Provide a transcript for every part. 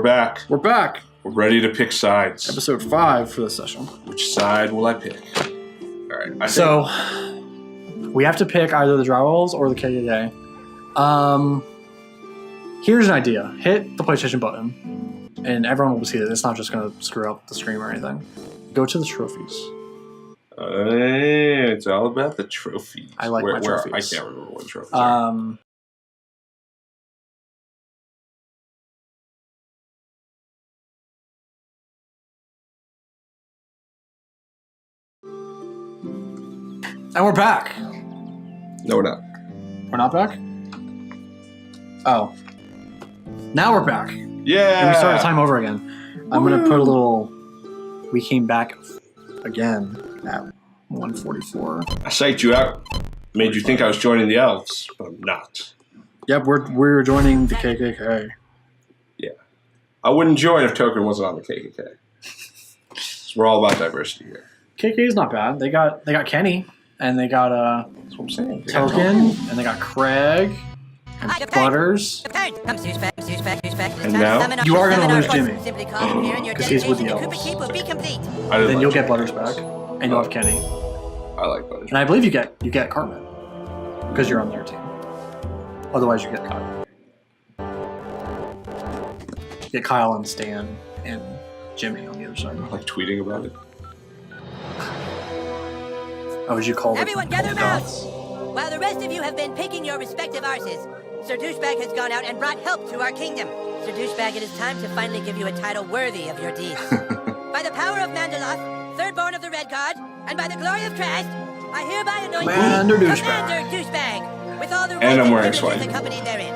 back. We're back. We're ready to pick sides. Episode 5 for this session. Which side will I pick? All right. So we have to pick either the Drow Elves or the KKK. Here's an idea. Hit the PlayStation button, and everyone will see it. It's not just going to screw up the stream or anything. Go to the trophies. It's all about the trophies. I like my trophies. I can't remember what trophies are. And we're back. No, we're not. We're not back? Oh. Now we're back. Yeah. And we start the time over again. I'm going to put a little... We came back again at 1:44. I psyched you out. Made you think I was joining the elves, but I'm not. Yep, we're joining the KKK. Yeah. I wouldn't join if Token wasn't on the KKK. So we're all about diversity here. KKK is not bad. They got Kenny. And they got that's what I'm saying. Token, and they got Craig, and Butters. And now? You are going to lose Jimmy. Because he's with the Elves. Then you'll get Butters back, and you'll have Kenny. I like Butters. And I believe you get Cartman. Because you're on their team. Otherwise you get Kyle. You get Kyle and Stan and Jimmy on the other side. Like tweeting about it. Oh, would you call Everyone gather mouse! While the rest of you have been picking your respective arses, Sir Douchebag has gone out and brought help to our kingdom. Sir Douchebag, it is time to finally give you a title worthy of your deeds. By the power of Mandaloth, third born of the Red Guard, and by the glory of Krast, I hereby anoint Commander you Douchebag. Commander Douchebag, with all the And I'm rights wearing and privileges swag. accompanied therein.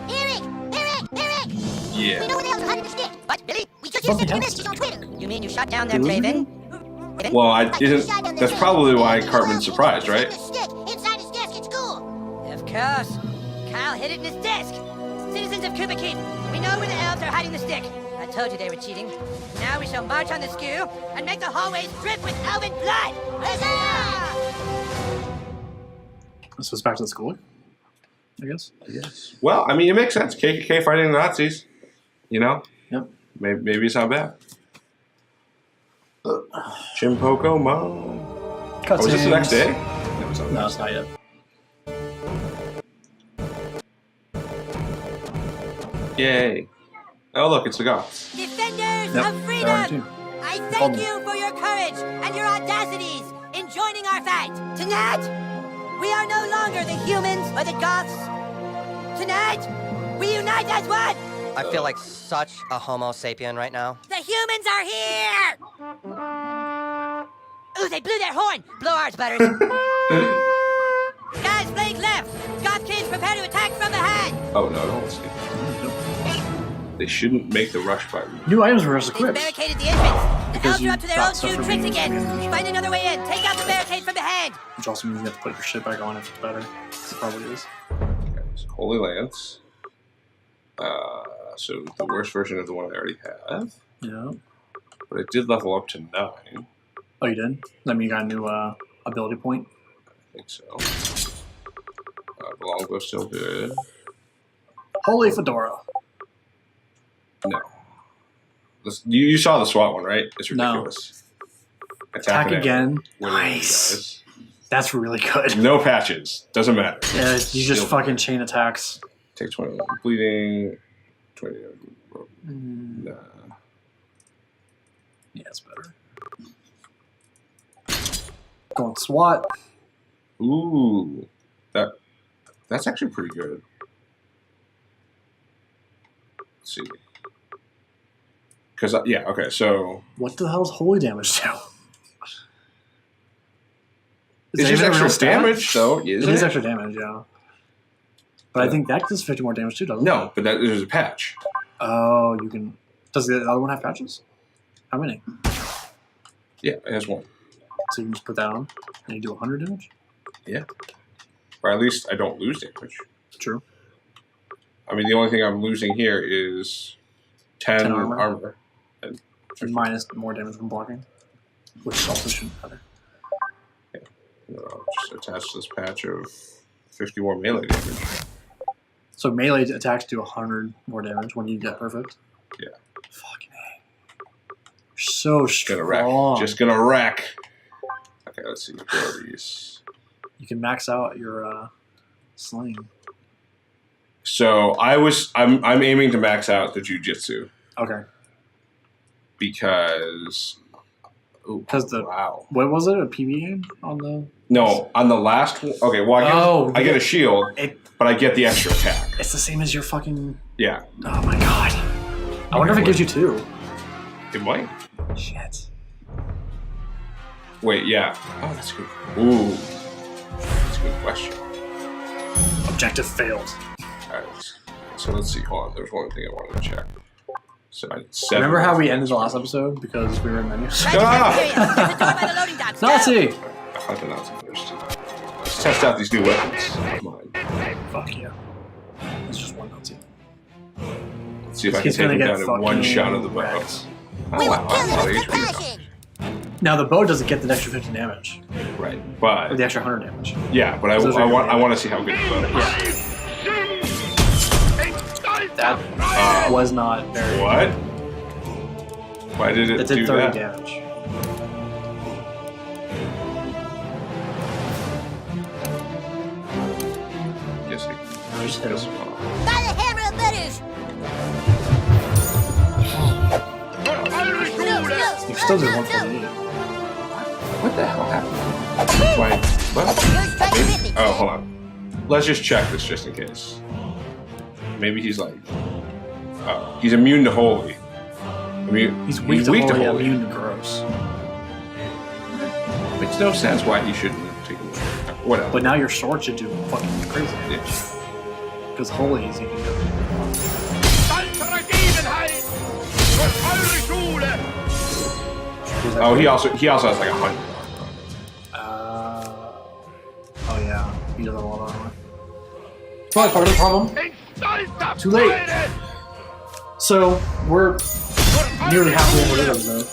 Eric! Yeah. We know where the hell's hiding the stick. What, Billy? We just Something sent 2 else. messages on Twitter. You mean you shot down their Raven? Well, I didn't. That's probably why Cartman's surprised, right? Inside his desk at school. Of course. Kyle hid it in his desk. Citizens of Kuppa Keep, we know where the elves are hiding the stick. I told you they were cheating. Now we shall march on the skew and make the hallways drip with elven blood. Huzzah! So it's back to the school, I guess. Yes. Well, I mean, it makes sense. KKK fighting the Nazis. You know? Yep. Maybe it's not bad. Chimpoko Mo. Oh, was this the next day? No, it's not. No, it's not yet. Yay. Oh, look, it's the Goths. Defenders Yep, of they're on freedom! team. I Called thank me. you for your courage and your audacities in joining our fight. Tonight, we are no longer the humans or the Goths. Tonight, we unite as one. I feel like such a homo sapien right now. The humans are here! Ooh, they blew their horn! Blow ours, Butters. Guys, flank left! Goth kids, prepare to attack from behind! Oh, no, don't see. They shouldn't make the rush button. New items were just They've equipped. barricaded the entrance. The Because elves you are up to their got old stuff few from tricks me. again. Find another way in. Take out the barricade from behind. Which also means you have to put your shit back on if it's better. It probably is. Okay, so Holy Lance. So the worst version of the one I already have. Yeah. But I did level up to 9. I Oh, you did? That means you got a new ability point? think so. The longbow's still good. Holy Fedora. No. You saw the SWAT one, right? It's No. ridiculous. Attack again. Winning Nice. guys. That's really good. No patches. Doesn't matter. Yeah, you just Still fucking chain attacks. Take 20 bleeding. 20. Nah. Yeah, it's better. Going SWAT. Ooh. That's actually pretty good. Let's see. Because, yeah, okay, so... What the hell's holy damage do? It's that just even a real extra stat? damage, though, It isn't is it? extra damage, yeah. But I think that does 50 more damage too, doesn't it? No, but there's a patch. Oh, you can... Does the other one have patches? How many? Yeah, it has 1. So you can just put that on and you do 100 damage? Yeah. Or at least I don't lose damage. True. I mean, the only thing I'm losing here is 10 armor. And minus more damage from blocking, which also shouldn't matter. Yeah. I'll just attach this patch of 50 more melee damage. So melee attacks do 100 more damage when you get perfect. Yeah. Fucking A. You're so strong. Gonna wreck. Just gonna wreck. Okay, let's see. Abilities. You can max out your sling. So I'm aiming to max out the jujitsu Okay. because wow. What was it? A PB game on the? No, on the last one. Okay, well I get a shield, but I get the extra attack. It's the same as your fucking. Yeah. Oh my god. I wonder if it gives you 2. It might. Shit. Wait, yeah. Oh, that's good. Ooh, that's a good question. Objective failed. All right, so let's see. Hold on. There's one thing I wanted to check. So I did 7. Remember how we ended the last episode because we were in menus? There's a door by the loading docks. Go! Nazi! I hunt the Nazi first. Let's test out these new weapons of mine. Fuck yeah. It's just one Nazi. Let's see if I can take him down in one shot of the bow. wrecked. Oh, We will wow, kill I thought him HP with was compassion. Now the bow doesn't get the extra 50 damage. right, Or but the extra 100 damage. yeah, but I Those are good. want to see how good the bow is. Yeah. That was not very. What? Why did it It do did 30 that? damage. Yes, Just hit him. By the hammer of letters. You can still do 148. What the hell happened? Why? What? Yours strikes with me. Oh, hold on. Let's just check this just in case. Maybe he's like, oh, he's immune to holy. He's weak to holy, immune to gross. Makes no sense why he shouldn't take him. Whatever. But now your sword should do fucking crazy. Yeah. Because holy is even good. Oh, he also has like 100. Oh yeah, he doesn't have a lot of armor. Probably part of the problem. Too late. So we're nearly halfway into the episode.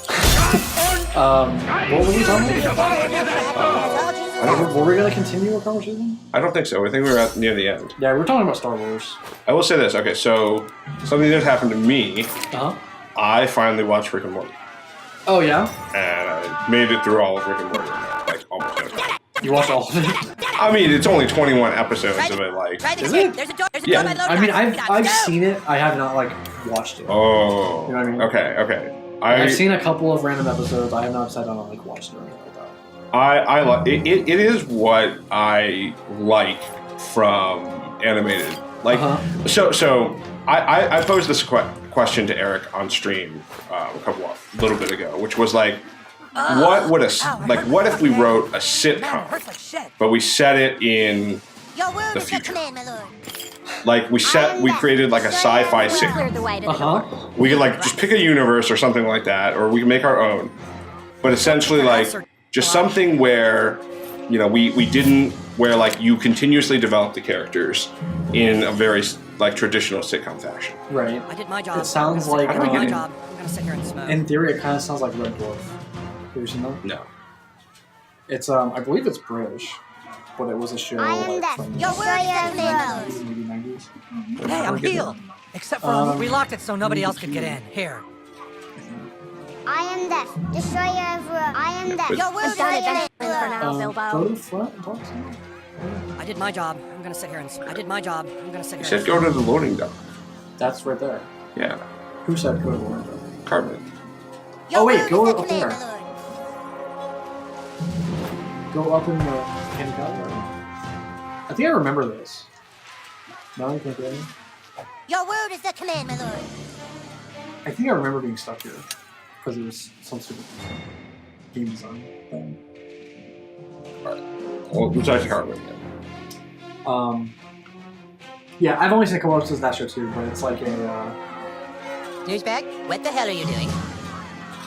What were we talking about? Were we gonna continue a conversation? I don't think so. I think we were at near the end. Yeah, we were talking about Star Wars. I will say this. Okay, so something that happened to me. Uh huh. I finally watched Rick and Morty, Oh yeah. and I made it through all of Rick and Morty, like almost everything. You watched all of it? I mean, it's only 21 episodes of it. Like, Try the Is kid. it? There's a door by the Yeah. loading I mean, docks. I've Go. seen it. I have not like watched it. oh, You know what I mean? okay. I've seen a couple of random episodes. I have not sat down and like watched it or anything like that. I like it. It is what I like from animated. Like, so I posed this question to Eric on stream a little bit ago, which was like, what would what if we wrote a Man, it sitcom, hurts like shit. but we set it in Your word the is the future? command, my lord. Like we created like a sci-fi sitcom. We could like just pick a universe or something like that, or we can make our own. But essentially, like just something where, you know, we didn't where like you continuously develop the characters in a very like traditional sitcom fashion. Right. I did my job. It sounds I'm gonna like, sit- I did my um, job. I'm gonna sit here and smoke. In theory, it kind of sounds like Red Dwarf. Have you seen that? No. It's I believe it's British, but it was a show like from Your word is the command, my lord. maybe 90s. Hey, I'm healed. Except for we locked it so nobody else could get in. Here. I am death, destroyer of worlds. I am death. Your word is the command, my lord. Go to the front and talk to someone. I did my job. I'm gonna sit here and I did my job. I'm gonna sit He here. said go to the loading dock. That's right there. Yeah. Who said go to the window? Cartman. Oh, wait, Your go word is up the there. command, my lord. Go up in the handicap area. I think I remember this. No, you can't do anything. Your word is the command, my lord. I think I remember being stuck here because it was some sort of game design thing. Well, we'll talk to Cartman again. Yeah, I've only seen a couple episodes of that show too, but it's like a. Douchebag, what the hell are you doing?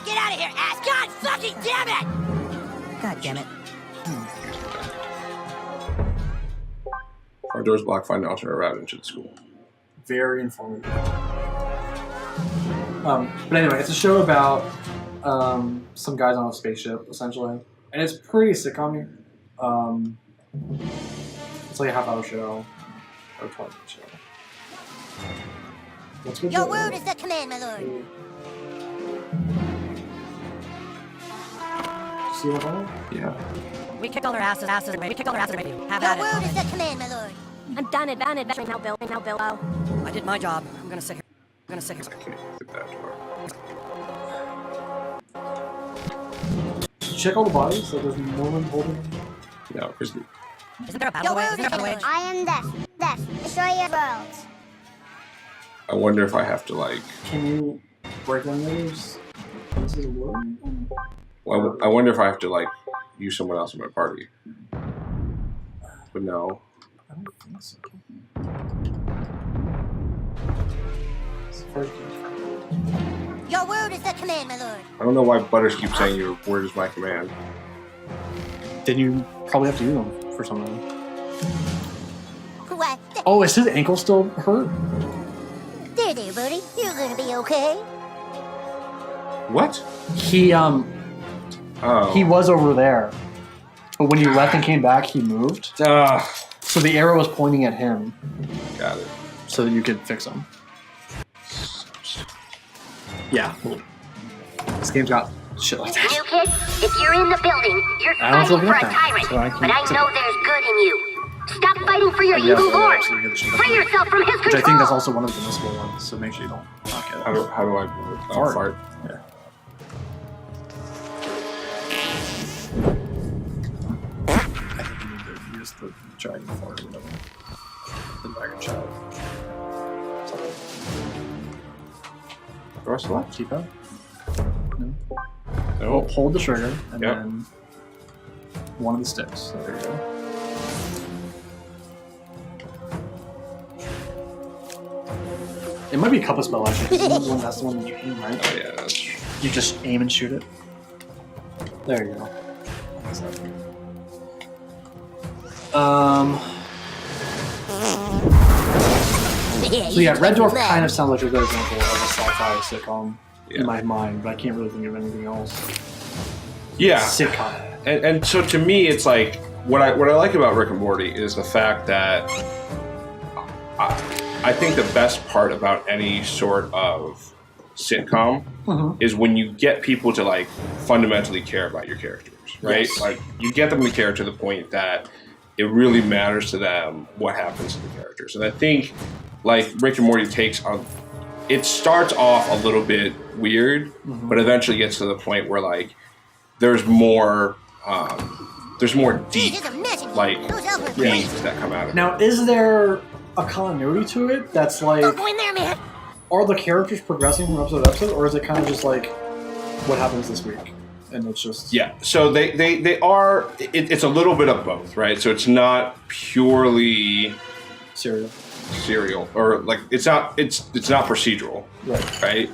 Get out of here, ass! God fucking damn it! God damn it. Our doors blocked. Find an alternate route into the school. Very informative. But anyway, it's a show about some guys on a spaceship, essentially, and it's pretty sitcom-y. It's like a half-hour show or 20-minute show. What's with Your the- word is the command, my lord. See what I'm Yeah. We kick all their asses away. We kick all their asses away. Have Your at word is it. the command, my lord. I'm done adventuring now, Bilbo. I did my job. I'm gonna sit here. I can't get that door. Check all the bodies, so there's no one holding. No, because Isn't there a Your battle way? word Isn't there a is battle way? the I am death, destroyer of worlds. I wonder if I have to like. Can you break down those? This is a word? Well, I wonder if I have to like use someone else in my party. But no. I don't think so. It's the first one. Your word is the command, my lord. I don't know why Butters keeps saying your word is my command. Then you probably have to use them for something. What? Oh, is his ankle still hurt? There, buddy. You're gonna be okay. What? He Oh. he was over there. But when you left and came back, he moved. So the arrow was pointing at him Got it. so that you could fix him. Yeah. This game's got shit like that. New kid, if you're in the building, you're I don't fighting feel for a like that, tyrant, so I can't but I say know that. there's good in you. Stop fighting for your Yeah, evil so lord. actually good shit. Free yourself from his Which I control. think that's also one of the missable ones, so make sure you don't knock it. How do I Fart. fart? Yeah. I think you need to use the dragon fart or whatever. The dragon child. Press left. Keep up. No. No. Hold the trigger and Yep. then one of the sticks. So there you go. It might be a Kuppa spell actually. 'Cause that's the one that you aim, right? Oh yeah, that's true. You just aim and shoot it. There you go. So yeah, Red Dwarf kind of sounds like a good example of a sci-fi sitcom Yeah. in my mind, but I can't really think of anything else. Yeah. Sitcom. And so to me, it's like what I like about Rick and Morty is the fact that I think the best part about any sort of sitcom is when you get people to like fundamentally care about your characters, right? Yes. Like you get them to care to the point that it really matters to them what happens to the characters. And I think like Rick and Morty takes on. It starts off a little bit weird, but eventually gets to the point where like there's more deep like themes that come out of it. Now, is there a continuity to it that's like, Don't go in there, man. are the characters progressing from episode to episode, or is it kind of just like what happens this week? And it's just Yeah, so they are. It's a little bit of both, right? So it's not purely serial. serial or like it's not procedural, Right. right?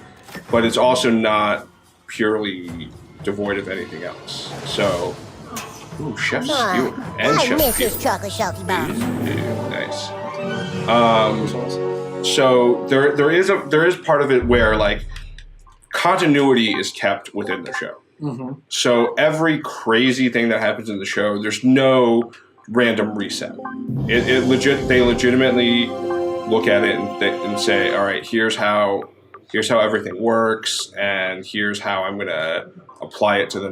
But it's also not purely devoid of anything else. So, ooh, chef's skewer and I chef's miss skewer. his chocolate salty bar. Nice. So there is part of it where like continuity is kept within the show. So every crazy thing that happens in the show, there's no random reset. They legitimately look at it and say, all right, here's how everything works, and here's how I'm gonna apply it to the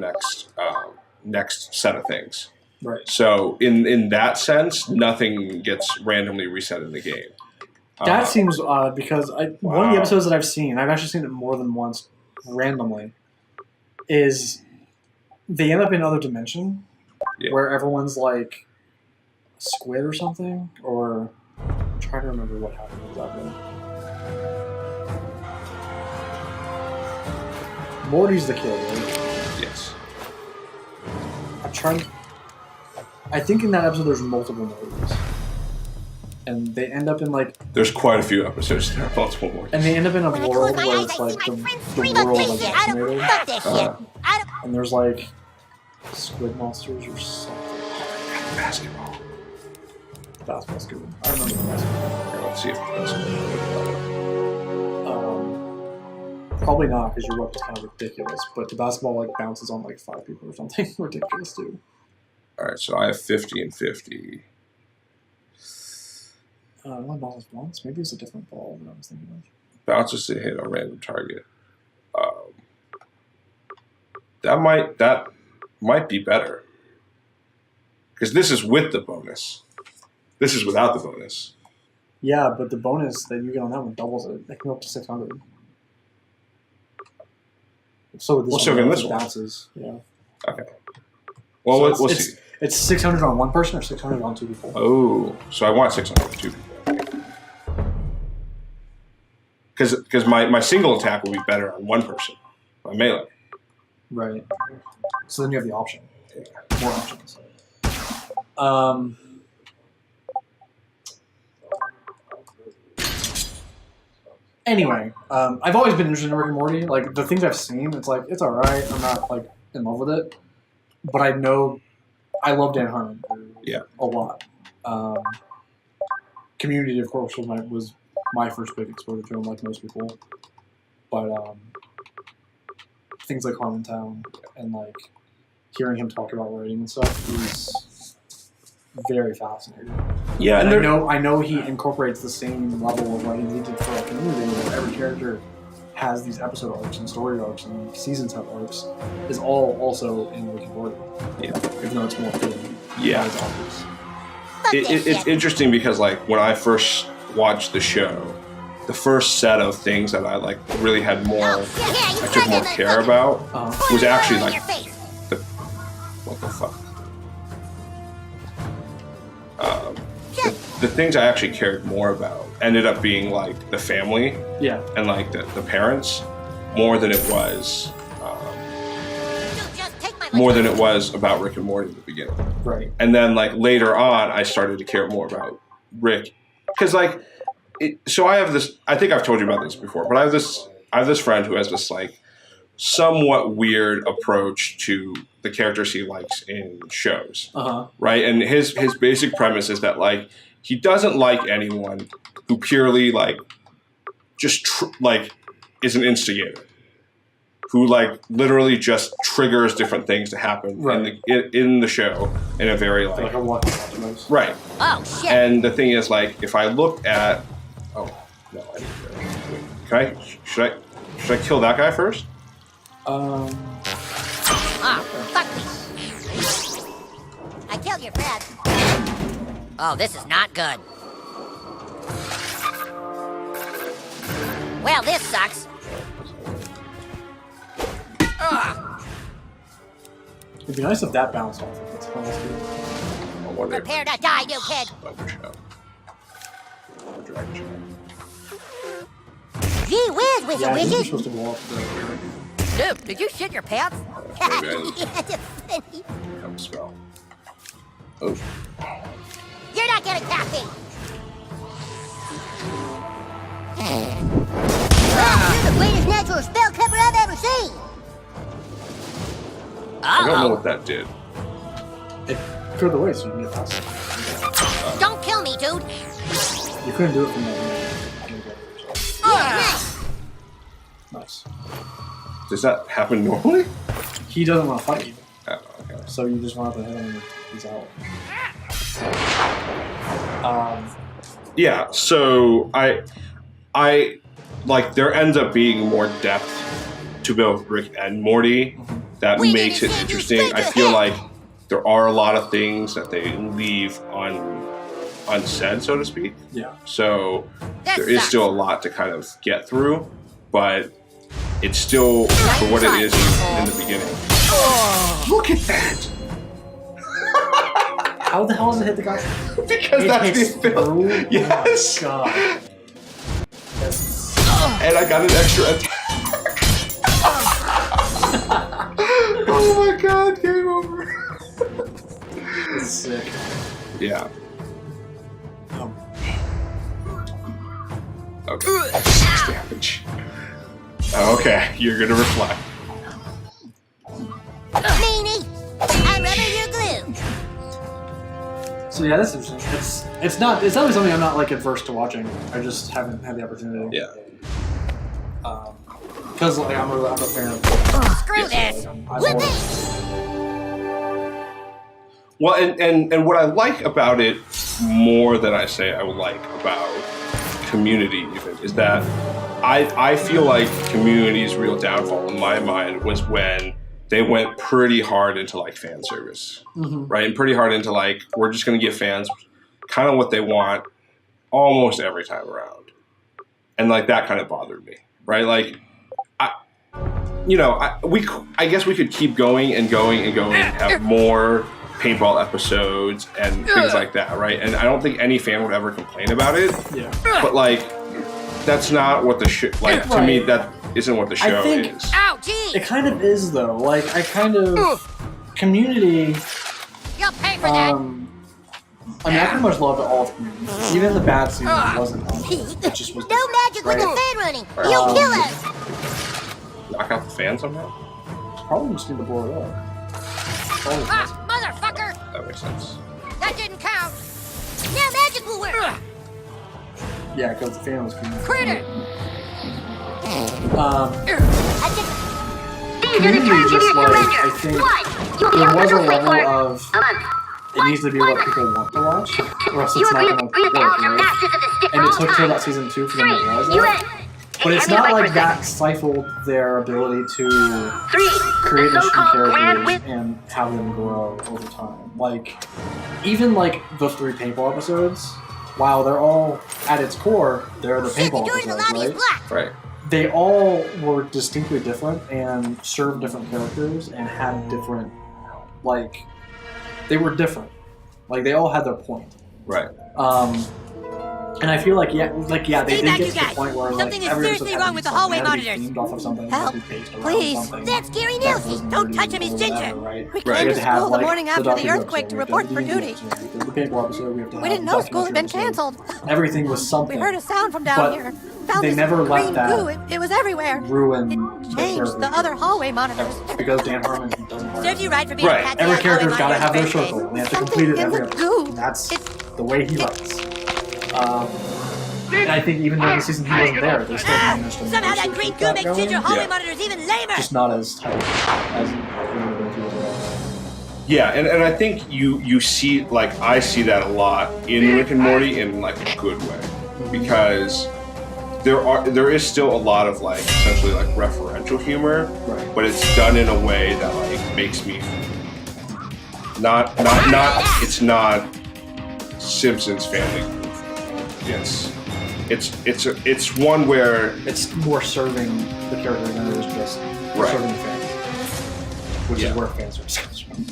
next set of things. Right. So in that sense, nothing gets randomly reset in the game. That seems odd because one of the episodes that I've seen, I've actually seen it more than once randomly, is they end up in another dimension where everyone's like a squid or something, or I'm trying to remember what happened exactly. Morty's the kid, right? Yes. I'm trying. I think in that episode there's multiple Mortys, and they end up in like, There's quite a few episodes there are multiple more. and they end up in a When I world close my where eyes, it's I like see the, my friends the scream of world this is shit. I don't vaccinated, fuck this shit. I don't. and there's like squid monsters or something. Basketball. Basketball's good. I remember the basketball. Here, let's see if it's basketball. Probably not, because your weapon's kind of ridiculous. But the basketball like bounces on like 5 people or something ridiculous too. All right, so I have 50 and 50. Only bounces once. Maybe it's a different ball than I was thinking of. Bounces to hit a random target. That might be better. Because this is with the bonus. This is without the bonus. Yeah, but the bonus that you get on that one doubles it. It can go up to 600. So with this one, this one bounces. Yeah. Okay. Well, So we'll see. It's 600 on one person or 600 on two people. Oh, so I want 600 on 2 people. Because my single attack will be better on one person. My melee. Right. So then you have the option. More options. Anyway, I've always been interested in Rick and Morty. Like, the things I've seen, it's like, it's alright. I'm not, like, in love with it. But I know I love Dan Harmon. Yeah. A lot. Community, of course, was my first big exposure to him, like most people. But things like Harmontown and like hearing him talk about writing and stuff is very fascinating. Yeah, and I know he incorporates the same level of writing he did for a Community, where every character has these episode arcs and story arcs and season type arcs is all also in Rick and Morty. Yeah. Even though it's more hidden. Yeah. It's obvious. It's interesting because like when I first watched the show, the first set of things that I like really had more, I took more care about was actually like what the fuck. The things I actually cared more about ended up being like the family, yeah, and like the parents, more than it was about Rick and Morty at the beginning. Right. And then like later on, I started to care more about Rick, because like, so I have this. I think I've told you about this before, but I have this friend who has this like somewhat weird approach to the characters he likes in shows, right? And his basic premise is that like he doesn't like anyone who purely like just is an instigator, who like literally just triggers different things to happen in the show in a very like a what? Right. Oh shit! And the thing is like if I look at should I kill that guy first? Fuck me! I killed your friend. Oh, this is not good. Well, this sucks. It'd be nice if that bounced off. That's Prepare to die, new kid. Gee whiz, with yeah, the you're witches. supposed to go off Dude, did you shit your pants? Come spell. Oh. You're not getting caffeine. You're the greatest natural spell cover I've ever seen. I don't know what that did. It cleared the way so you can get past it. Don't kill me, dude. You couldn't do it from that. Nice. Does that happen normally? He doesn't want to fight you. Oh, okay. So you just want to hit him and he's out. Yeah, so I like there ends up being more depth to both Rick and Morty that makes it interesting. I feel like there are a lot of things that they leave unsaid, so to speak. Yeah. So there is still a lot to kind of get through, but it's still for what it is in the beginning. Oh, look at that! How the hell does it hit the guy? Because that's the film. Yes. Oh my god. And I got an extra attack. Oh my god, game over. It's sick. Yeah. Oh. Okay. 6 damage. Okay, you're gonna reflect. Meanie, I rubber your glue. So yeah, that's interesting. It's not something I'm not like adverse to watching. I just haven't had the opportunity. Yeah. Because like I'm a fan of. Screw this. Well, and what I like about it more than I say I would like about Community even is that I feel like Community's real downfall in my mind was when they went pretty hard into like fan service, right? And pretty hard into like, we're just going to give fans kind of what they want almost every time around. And like that kind of bothered me, right? Like, I guess we could keep going and going and going and have more paintball episodes and things like that, right? And I don't think any fan would ever complain about it. Yeah. But like, that's not what the show. Like to me, that isn't what the show is. Ow, geez! It kind of is though. Like I kind of Community. You'll pay for that. I mean, I pretty much loved all of Community. Even the bad season wasn't awesome. It just was. No magic with the fan running. You'll kill us. Knock out the fan somehow. Probably just need to blow it up. Motherfucker! That makes sense. That didn't count. Now magic will work. Yeah, because the fan was Community. Critter! Community just like, I think there was a level of it needs to be what people want to watch, or else it's not going to work, right? And it took till that season 2 for them to realize that. But it's not like that stifled their ability to create interesting characters and have them grow over time. Like, even like the 3 paintball episodes, while they're all at its core, they're the paintball episodes, right? Right. They all were distinctly different and served different characters and had different, like, they were different. Like, they all had their point. Right. And I feel like, they did get to the point where, like, Something is seriously wrong with the hallway monitors. Off of something, Help, please. That's Gary Nielsen. Don't touch him, he's ginger. Right? We came to school the morning after the earthquake to report for duty. We didn't know school had been canceled. Everything was something. We heard a sound from down here. Found they this never let green that goo. It was everywhere. ruin It changed the other hallway monitors. because Dan Harmon doesn't Serves you right for being a patsy Every on character's got to hallway have their monitors' circle. face. They have to Something complete it in every the episode. goo. That's the way he writes. And I think even during the season he wasn't there, they still managed to Somehow that green goo makes ginger going. hallway monitors even lamer. Just not as tight as he would do as well. Yeah, and I think you see, like, I see that a lot in Rick and Morty in like a good way, because there is still a lot of like essentially like referential humor, Right. but it's done in a way that like makes me not it's not Simpsons Family Group. It's one where It's more serving the character than it is just Right. serving the fans, which Yeah. is where fans are comes from.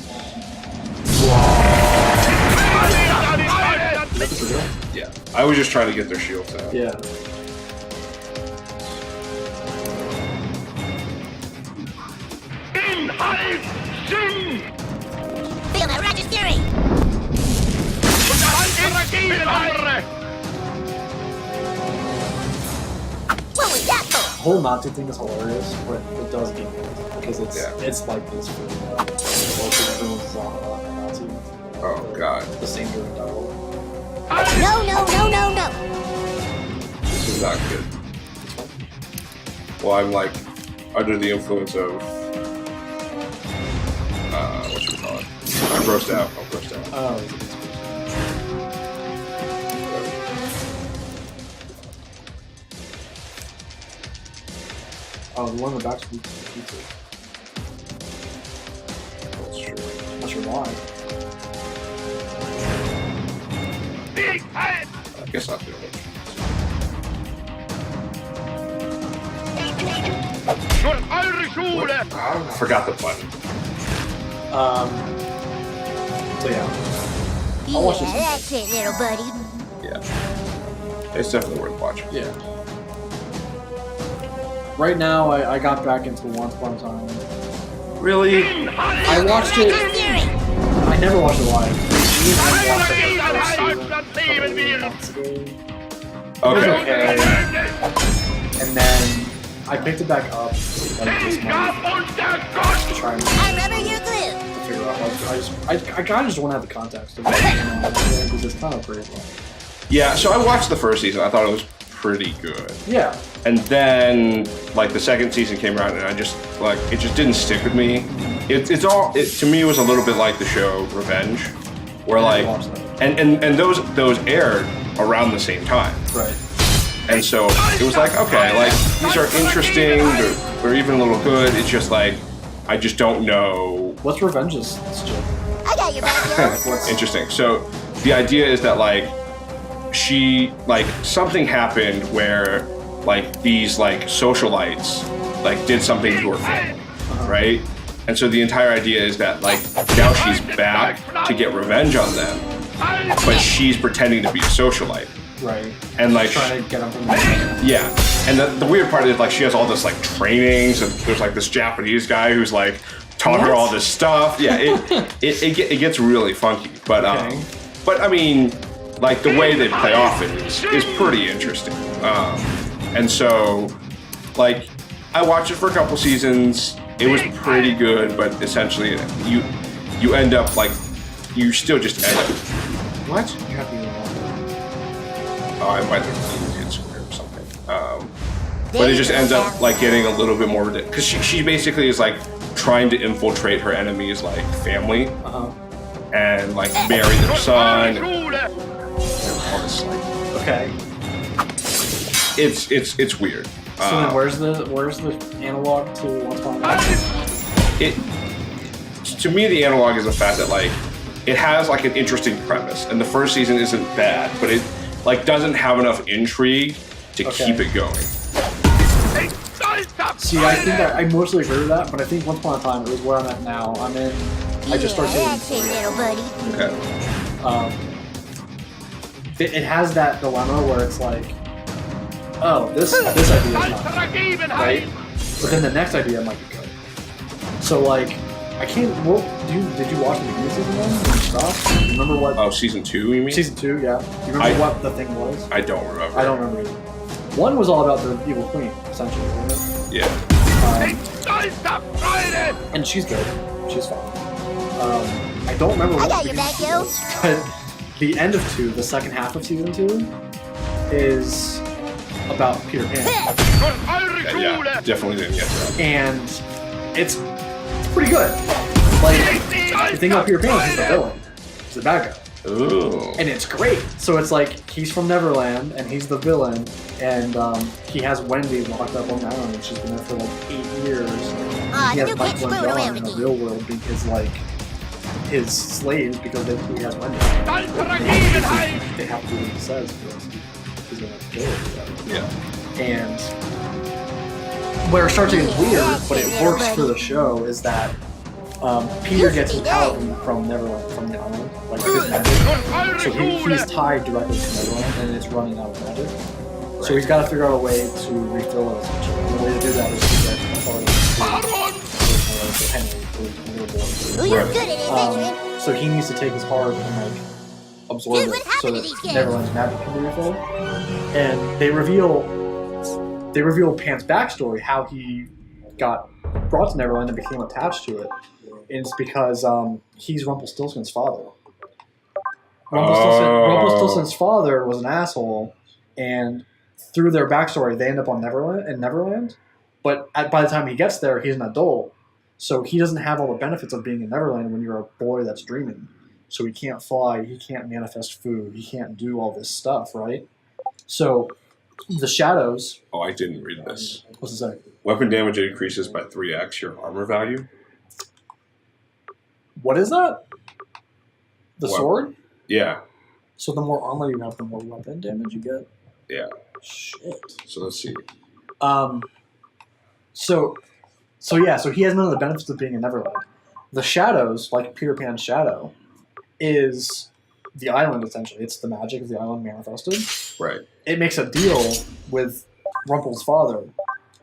yeah. I was just trying to get their shields out. Yeah. Feel that Roger's fury. What was that for? The whole Nazi thing is hilarious, but it does get me because it's like this for everyone's a Nazi. Oh god, The same during dialogue. No. this is not good. Well, I'm like under the influence of what you call it? I'm grossed out. Oh. Oh, the one in the back's pizza. That's true. Not sure why. I guess I'll do it. I forgot the button. So yeah. I'll watch this. That's it, little buddy. Yeah. It's definitely worth watching. Yeah. Right now, I got back into Once Upon a Time. Really? I watched it. I never watched it live. I watched it the first season. It was Okay. okay. And then I picked it back up like this month to try and I remember your glue. figure out. Like, I kind of just want to have the context of it, because it's kind of crazy. Yeah, so I watched the first season. I thought it was pretty good. Yeah. And then, like, the second season came around, and I just, like, it just didn't stick with me. To me, it was a little bit like the show Revenge, where like, and those aired around the same time. Right. And so it was like, okay, like these are interesting, they're even a little good. It's just like, I just don't know. What's Revenge's story? I got your back, yo. Interesting. So the idea is that like she like something happened where like these like socialites like did something to her family, right? And so the entire idea is that like now she's back to get revenge on them, but she's pretending to be a socialite. Right. And like trying to get them from yeah. And the weird part is like she has all this like trainings, and there's like this Japanese guy who's like taught her all this stuff. Yeah, it gets really funky. But but I mean, like the way they play off it is pretty interesting. And so like I watched it for a couple seasons. It was pretty good, but essentially you end up like you still just end up what? You have to I might have to Square or something. But it just ends up like getting a little bit more ridiculous because she basically is like trying to infiltrate her enemy's like family and like marry their son. And all this like okay. It's weird. So then where's the analog to Once Upon a Time? To me, the analog is the fact that like it has like an interesting premise, and the first season isn't bad, but it like doesn't have enough intrigue to keep it going. See, I think I mostly agree with that, but I think Once Upon a Time is where I'm at now. I just started seeing little buddy. Okay. It has that dilemma where it's like, oh, this idea is not right, but then the next idea might be good. So like, I can't. Well, did you watch the beginning of season 1? Did you stop? Remember what? Oh, season 2, you mean? Season 2, yeah. Do you remember what the thing was? I don't remember. I don't remember either. 1 was all about the evil queen, essentially, wasn't it? Yeah. And she's good. She's fine. I don't remember what I got your back, yo. but the end of 2, the second half of season 2, is about Peter Pan. Yeah, definitely didn't get that. And it's pretty good. Like, the thing about Peter Pan is he's the villain. He's the bad guy. Ooh. And it's great. So it's like, he's from Neverland, and he's the villain, and he has Wendy locked up on the island, and she's been there for like 8 years. He has Michael and John in the real world being his slaves because he has Wendy. They have to do what he says because he's going to kill her. Yeah. And where it starts to get weird, but it works for the show, is that Peter gets his power from Neverland, from the island, like his magic. So he's tied directly to Neverland, and it's running out of magic. So he's got to figure out a way to refill it, essentially. And the way to do that is to get a part of Henry, so he needs to take his heart and like absorb it so that Neverland's magic can be refilled. And they reveal Pan's backstory, how he got brought to Neverland and became attached to it. And it's because he's Rumpelstiltskin's father. Rumpelstiltskin's father was an asshole, and through their backstory, they end up on Neverland. But by the time he gets there, he's an adult, so he doesn't have all the benefits of being in Neverland when you're a boy that's dreaming. So he can't fly, he can't manifest food, he can't do all this stuff, right? So the shadows. Oh, I didn't read this. What's it say? Weapon damage increases by 3x your armor value. What is that? The sword? Yeah. So the more armor you have, the more weapon damage you get? Yeah. Shit. So let's see. So he has none of the benefits of being in Neverland. The shadows, like Peter Pan's shadow, is the island, essentially. It's the magic of the island manifested. Right. It makes a deal with Rumpel's father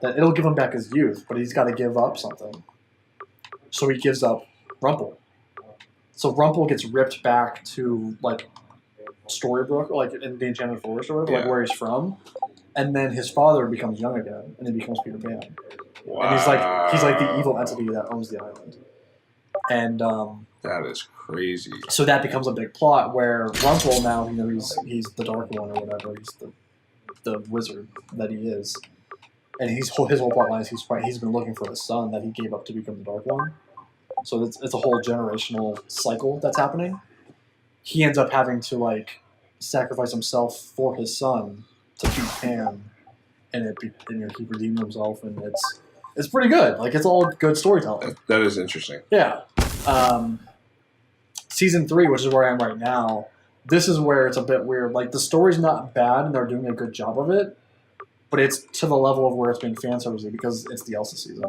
that it'll give him back his youth, but he's got to give up something. So he gives up Rumpel. So Rumpel gets ripped back to, like, Storybrooke, like in the Enchanted Forest or whatever, like where he's from. And then his father becomes young again, and he becomes Peter Pan. Wow. And he's like the evil entity that owns the island. And that is crazy. So that becomes a big plot where Rumpel now, he's the Dark One or whatever. He's the wizard that he is, and his whole plot line is he's been looking for his son that he gave up to become the Dark One. So it's a whole generational cycle that's happening. he ends up having to like sacrifice himself for his son to beat Pan, and he redeemed himself, and it's pretty good. Like it's all good storytelling. That is interesting. Yeah. Season 3, which is where I am right now, this is where it's a bit weird. Like the story's not bad, and they're doing a good job of it, but it's to the level of where it's being fan servicey because it's the Elsa season.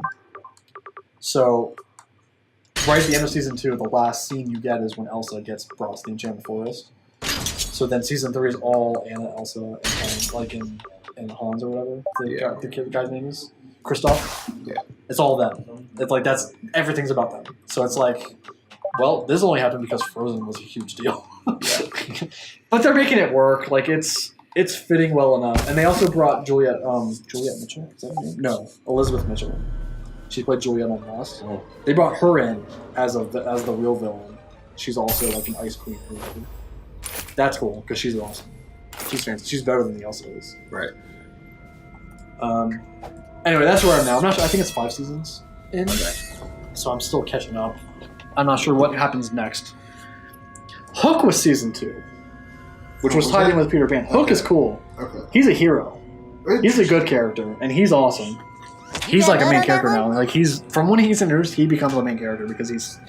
So, right at the end of Season 2, the last scene you get is when Elsa gets brought to the Enchanted Forest. So then Season 3 is all Anna, Elsa, and Hans, like in Hans or whatever the guy's name is. Kristoff? Yeah. It's all them. It's like everything's about them. So it's like, well, this only happened because Frozen was a huge deal. But they're making it work. Like it's fitting well enough. And they also brought Juliet Mitchell? Is that her name? No, Elizabeth Mitchell. She played Juliet on Lost. Oh. They brought her in as the real villain. She's also like an ice queen or whatever. That's cool because she's awesome. She's fancy. She's better than the Elsa is. Right. Anyway, that's where I'm now. I'm not sure. I think it's 5 seasons in. Okay. So I'm still catching up. I'm not sure what happens next. Hook was Season 2, which was tied in with Peter Pan. Hook is cool. Okay. He's a hero. He's a good character, and he's awesome. He's like a main character now. Like from when he's introduced, he becomes a main character because he's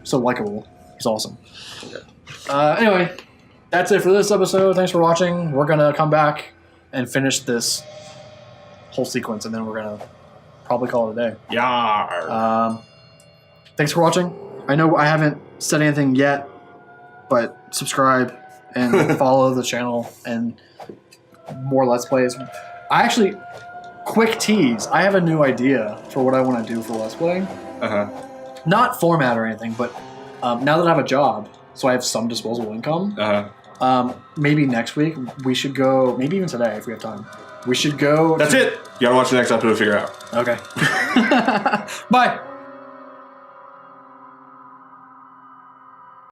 so likable. He's awesome. Okay. Anyway, that's it for this episode. Thanks for watching. We're gonna come back and finish this whole sequence, and then we're gonna probably call it a day. Yeah. Thanks for watching. I know I haven't said anything yet, but subscribe and follow the channel and more Let's Plays. Quick tease, I have a new idea for what I want to do for Let's Play. Not format or anything, but now that I have a job, so I have some disposable income, maybe next week we should go, maybe even today if we have time, we should go... That's it! You gotta watch the next episode to figure out. Okay. Bye!